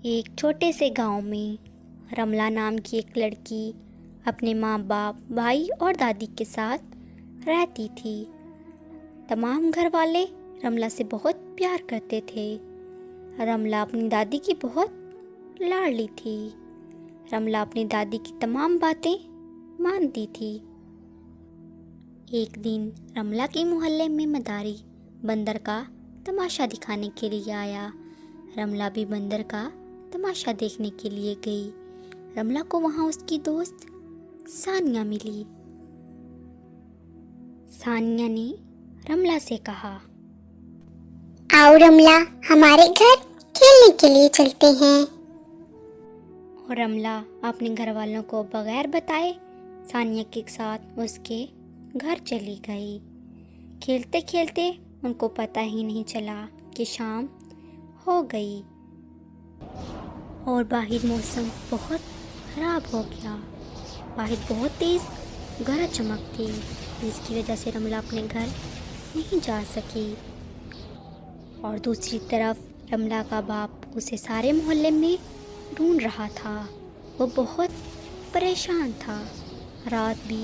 एक छोटे से गांव में रमला नाम की एक लड़की अपने माँ बाप, भाई और दादी के साथ रहती थी। तमाम घर वाले रमला से बहुत प्यार करते थे। रमला अपनी दादी की बहुत लाडली थी। रमला अपनी दादी की तमाम बातें मानती थी। एक दिन रमला के मोहल्ले में मदारी बंदर का तमाशा दिखाने के लिए आया। रमला भी बंदर का तमाशा देखने के लिए गई। रमला को वहाँ उसकी दोस्त सानिया मिली। सानिया ने रमला से कहा, आओ रमला, हमारे घर खेलने के लिए चलते हैं। और रमला अपने घर वालों को बगैर बताए सानिया के साथ उसके घर चली गई। खेलते खेलते उनको पता ही नहीं चला कि शाम हो गई और बाहर मौसम बहुत ख़राब हो गया। बाहर बहुत तेज़ गरज चमक थी, जिसकी वजह से रमला अपने घर नहीं जा सकी। और दूसरी तरफ रमला का बाप उसे सारे मोहल्ले में ढूंढ रहा था। वो बहुत परेशान था। रात भी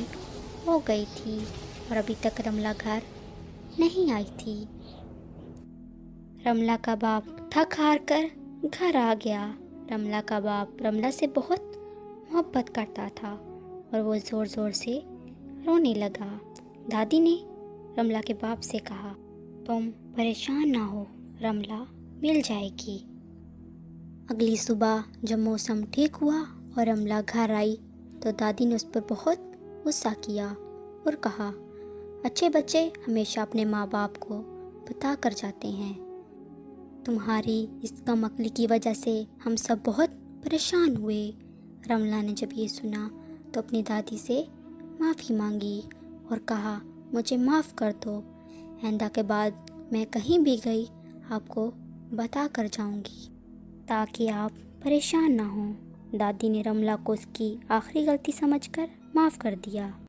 हो गई थी और अभी तक रमला घर नहीं आई थी। रमला का बाप थक हार कर घर आ गया। रमला का बाप रमला से बहुत मोहब्बत करता था और वो ज़ोर ज़ोर से रोने लगा। दादी ने रमला के बाप से कहा, तुम परेशान ना हो, रमला मिल जाएगी। अगली सुबह जब मौसम ठीक हुआ और रमला घर आई तो दादी ने उस पर बहुत गुस्सा किया और कहा, अच्छे बच्चे हमेशा अपने माँ बाप को बता कर जाते हैं। तुम्हारी इस कम अक्ली की वजह से हम सब बहुत परेशान हुए। रमला ने जब ये सुना तो अपनी दादी से माफ़ी मांगी और कहा, मुझे माफ़ कर दो। आइंदा के बाद मैं कहीं भी गई आपको बता कर जाऊंगी ताकि आप परेशान ना हों। दादी ने रमला को उसकी आखिरी गलती समझकर माफ़ कर दिया।